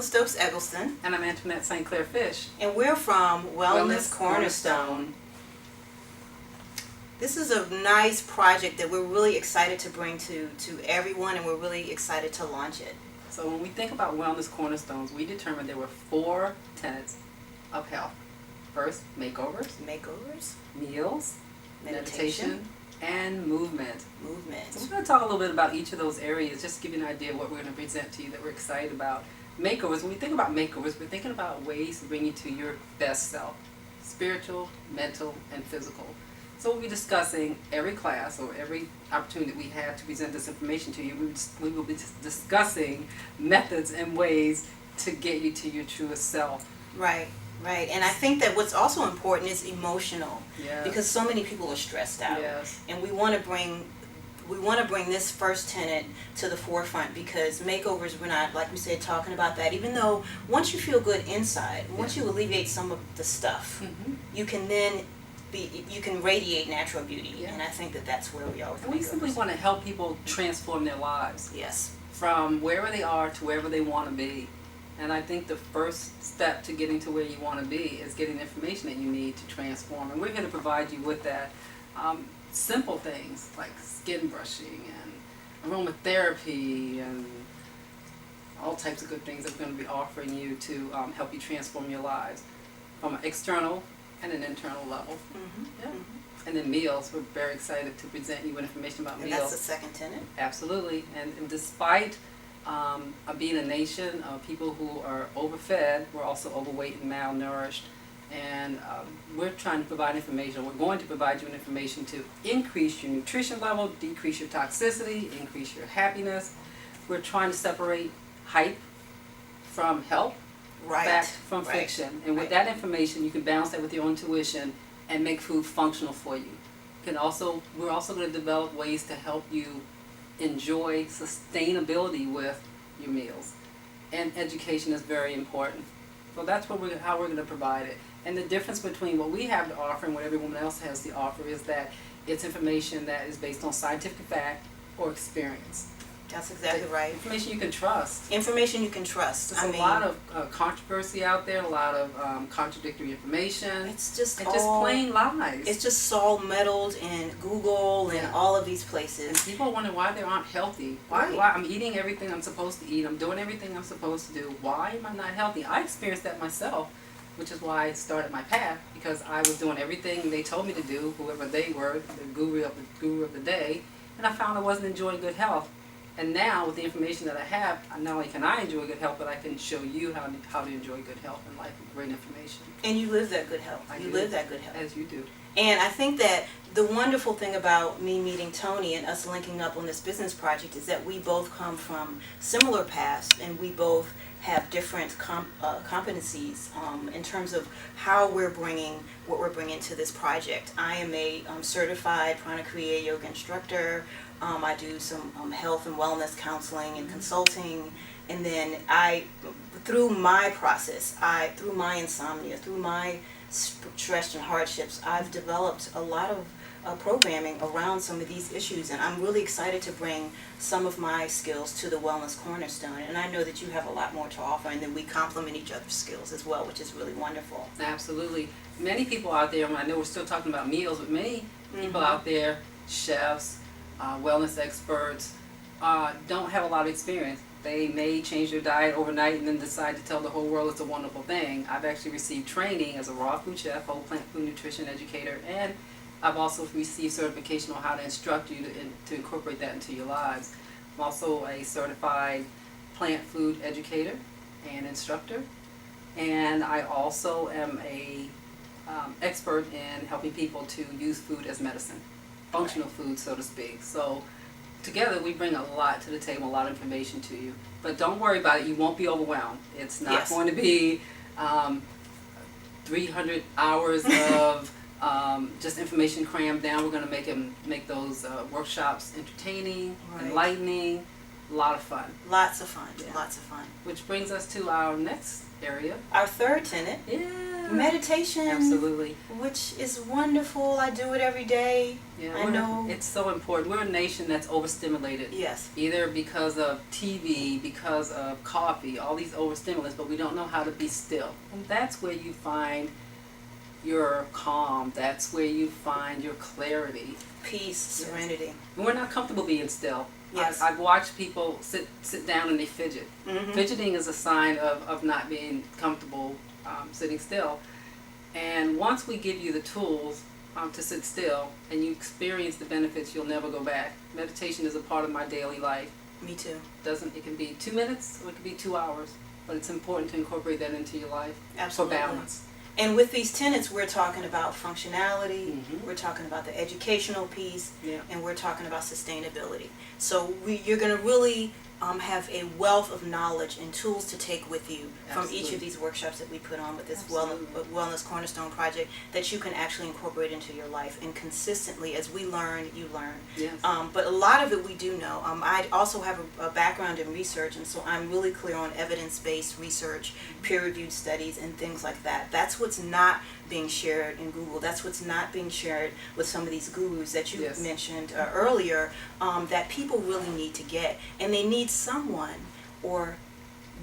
Stokes, Eggleston. And I'm Antoinette St. Clair Fish. And we're from Wellness Cornerstone. Cornerstone. This is a nice project that we're really excited to bring to everyone, and we're really excited to launch it. So when we think about Wellness Cornerstones, we determined there were 4 tenets of health. First, makeovers, meals, meditation, and movement. So we're going to talk a little bit about each of those areas, just to give you an idea of what we're going to present to you that we're excited about. Makeovers, when we think about makeovers, we're thinking about ways to bring you to your best self, spiritual, mental, and physical. So we'll be discussing every class or every opportunity that we have to present this information to you. We will be discussing methods and ways to get you to your truest self. Right. And I think that what's also important is emotional. Yes. Because so many people are stressed out. Yes. And we want to bring this first tenet to the forefront, because makeovers, we're not, like we said, talking about that. Even though once you feel good inside, once you alleviate some of the stuff, you can then you can radiate natural beauty. Yeah. And I think that that's where we are with makeovers. We simply want to help people transform their lives. Yes. From wherever they are to wherever they want to be. And I think the first step to getting to where you want to be is getting the information that you need to transform. And we're going to provide you with that. Simple things like skin brushing and aromatherapy and all types of good things that we're going to be offering you to help you transform your lives from an external and an internal level. And then meals, we're very excited to present you with information about meals. And that's the second tenet? Absolutely. And despite being a nation of people who are overfed, we're also overweight and malnourished. And we're trying to provide information, we're going to provide you with information to increase your nutrition level, decrease your toxicity, increase your happiness. We're trying to separate hype from health, fact from fiction. And with that information, you can balance that with your own intuition and make food functional for you. We're also going to develop ways to help you enjoy sustainability with your meals. And education is very important. So that's how we're going to provide it. And the difference between what we have to offer and what everyone else has to offer is that it's information that is based on scientific fact or experience. That's exactly right. Information you can trust. Information you can trust. There's a lot of controversy out there, a lot of contradictory information. It's just plain lies. It's just all meddled in Google and all of these places. And people wonder why they aren't healthy. Why I'm eating everything I'm supposed to eat. I'm doing everything I'm supposed to do. Why am I not healthy? I experienced that myself, which is why I started my path, because I was doing everything they told me to do, whoever they were, the guru of the day, and I found I wasn't enjoying good health. And now, with the information that I have, not only can I enjoy good health, but I can show you how to enjoy good health in life with great information. And you live that good health. You live that good health. As you do. And I think that the wonderful thing about me meeting Toni and us linking up on this business project is that we both come from similar paths, and we both have different competencies in terms of how we're bringing what we're bringing to this project. I am a certified Prana Kriya yoga instructor. I do some health and wellness counseling and consulting, and then through my process, through my insomnia, through my stress and hardships, I've developed a lot of programming around some of these issues, and I'm really excited to bring some of my skills to the Wellness Cornerstone. And I know that you have a lot more to offer, and then we complement each other's skills as well, which is really wonderful. Absolutely. Many people out there, I know we're still talking about meals, but many people out there, chefs, wellness experts, don't have a lot of experience. They may change their diet overnight and then decide to tell the whole world it's a wonderful thing. I've actually received training as a raw food chef, whole plant food nutrition educator, and I've also received certification on how to instruct you to incorporate that into your lives. I'm also a certified plant food educator and instructor, and I also am a expert in helping people to use food as medicine. Functional food, so to speak. So together we bring a lot to the table, a lot of information to you. But don't worry about it, you won't be overwhelmed. It's not going to be 300 hours of just information crammed down. We're going to make those workshops entertaining, enlightening, A lot of fun. Lots of fun. Yeah. Lots of fun. Which brings us to our next area. Our third tenet, Yeah. meditation. Absolutely. Which is wonderful. I do it every day. Yeah, I know. It's so important. We're a nation that's overstimulated. Yes. Either because of TV, because of coffee, all these overstimulants, but we don't know how to be still. And that's where you find your calm. That's where you find your clarity. Peace, serenity. And we're not comfortable being still. Yes. I've watched people sit down and they fidget. Mm-hmm. Fidgeting is a sign of not being comfortable sitting still. And once we give you the tools to sit still and you experience the benefits, you'll never go back. Meditation is a part of my daily life. Me too. It can be 2 minutes or it can be 2 hours, but it's important to incorporate that into your life. Absolutely. For balance. And with these tenets, we're talking about functionality, Mm-hmm. we're talking about the educational piece, Yeah. and we're talking about sustainability. So you're going to really have a wealth of knowledge and tools to take with you from each Absolutely. of these workshops that we put on with this Absolutely. Wellness Cornerstone project that you can actually incorporate into your life. And consistently, as we learn, you learn. Yes. But a lot of it we do know. I also have a background in research, and so I'm really clear on evidence-based research, peer-reviewed studies, and things like that. That's what's not being shared in Google. That's what's not being shared with some of these gurus that you Yes. mentioned earlier, that people really need to get. And they need someone, or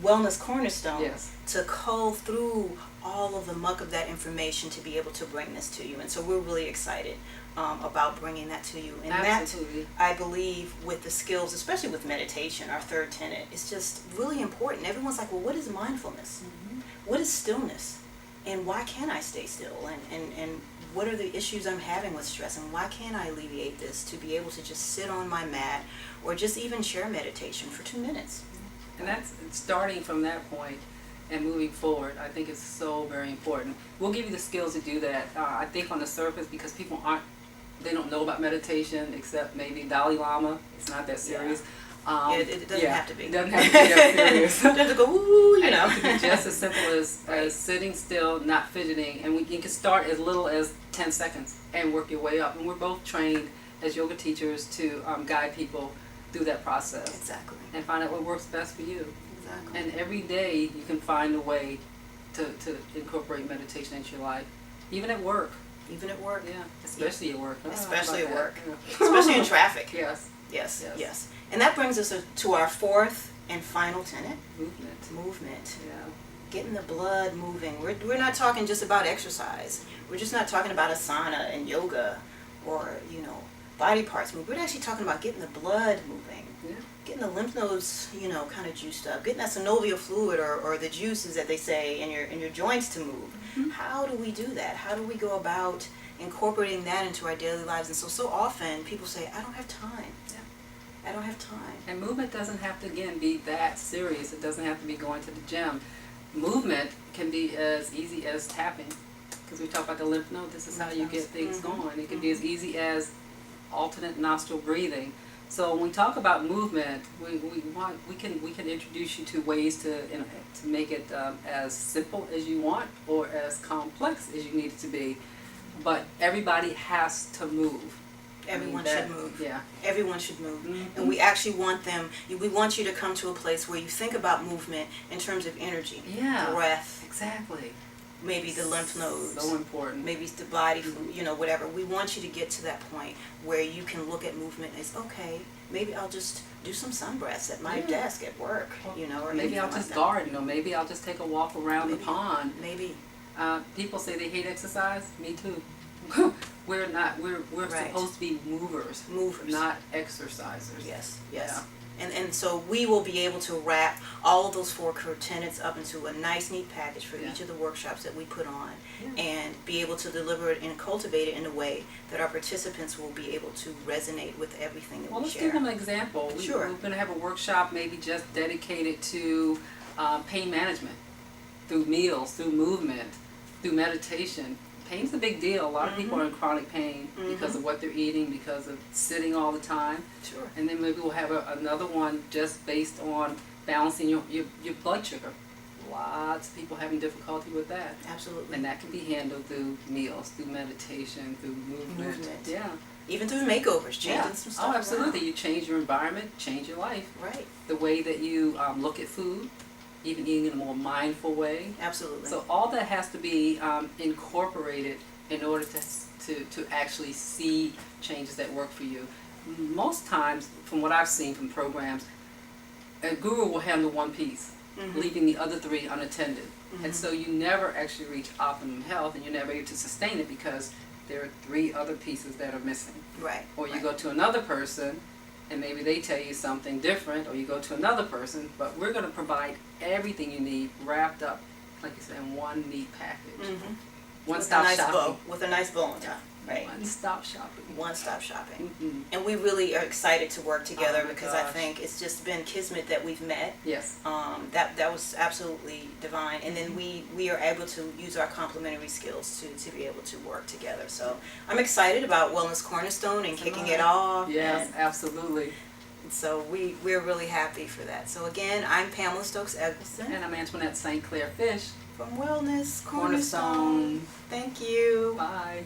Wellness Cornerstone, Yes. to cull through all of the muck of that information to be able to bring this to you. And so we're really excited about bringing that to you. And Absolutely. that, I believe, with the skills, especially with meditation, our third tenet, is just really important. Everyone's like, well, what is mindfulness? Mm-hmm. What is stillness? And why can't I stay still? And what are the issues I'm having with stress? And why can't I alleviate this to be able to just sit on my mat or just even share meditation for 2 minutes? And that's starting from that point and moving forward. I think it's so very important. We'll give you the skills to do that. I think on the surface, because people they don't know about meditation except maybe Dalai Lama. It's not that serious. It doesn't have to be. It doesn't have to be that serious. It doesn't go, ooh, you And know. it can be just as simple as, Right. as sitting still, not fidgeting, and you can start as little as 10 seconds and work your way up. And we're both trained as yoga teachers to guide people through that process Exactly. and find out what works best for you. Exactly. And every day you can find a way to incorporate meditation into your life, even at work. Even at work. Yeah, especially at work. Especially How at about work. that? Especially in traffic. Yes, Yes, Yes. yes. And that brings us to our fourth and final tenet, movement. movement. Yeah. Getting the blood moving. We're not talking just about exercise. We're just not talking about asana and yoga or, body parts moving. We're actually talking about getting the blood moving. Yeah. Getting the lymph nodes, kind of juiced up. Getting that synovial fluid or the juices that they say in your joints to move. Mm-hmm. How do we do that? How do we go about incorporating that into our daily lives? And so often people say, I don't have time. Yeah. I don't have time. And movement doesn't have to, again, be that serious. It doesn't have to be going to the gym. Movement can be as easy as tapping. Because we talk about the lymph node, this is how you get things Mhm. going. It can be as easy as alternate nostril breathing. So when we talk about movement, we can introduce you to ways to make it as simple as you want or as complex as you need it to be. But everybody has to move. Everyone that- should move. Yeah. Everyone should move. Mhm. And we actually we want you to come to a place where you think about movement in terms of energy, Yeah. breath, Exactly. maybe the lymph nodes, So important. maybe it's the body, whatever. We want you to get to that point where you can look at movement as, okay, maybe I'll just do some sun breaths at my Yeah. desk at work, or Maybe anything I'll like just that. garden, or maybe I'll just take a walk around Maybe. the pond. Maybe. People say they hate exercise. Me too. We're not. We're Right. supposed to be movers, Movers. not exercisers. Yes, yes. Yeah. And so we will be able to wrap all of those four core tenets up into a nice, neat package for Yeah. each of the workshops that we put on, Yeah. and be able to deliver it and cultivate it in a way that our participants will be able to resonate with everything that Well, we let's share. give them an example. Sure. We're going to have a workshop maybe just dedicated to pain management through meals, through movement, through meditation. Pain's a big deal. A lot of people are in chronic pain because of what they're eating, because of sitting all the time. Sure. And then maybe we'll have another one just based on balancing your blood sugar. Lots of people having difficulty with that. Absolutely. And that can be handled through meals, through meditation, through movement. Movement. Yeah. even through makeovers, changing some stuff Oh, absolutely. around. You change your environment, change your life. Right, The way that you look at food, even eating in a more mindful way. absolutely. So all that has to be incorporated in order to actually see changes that work for you. Most times, from what I've seen from programs, a guru will handle one piece, leaving the other three unattended. And so you never actually reach optimum health, and you're never able to sustain it because there are three other pieces that are missing. Right. Or you right. go to another person, and maybe they tell you something different, or you go to another person, but we're going to provide everything you need wrapped up, like you said, in one neat package. One-stop with a nice shopping. bow, with a nice bow on top. Right. One-stop shopping. One-stop shopping. Mm-hmm. And we really are excited to work together Oh my because I gosh. think it's just been kismet that we've met. Yes. That was absolutely divine. And then we are able to use our complementary skills to be able to work together. So I'm excited about Wellness Cornerstone and kicking it off. Yes, And absolutely. so we're really happy for that. So again, I'm Pamela Stokes Eggleston And I'm Antoinette St. Clair Fish. from Wellness Cornerstone. Cornerstone. Thank you. Bye.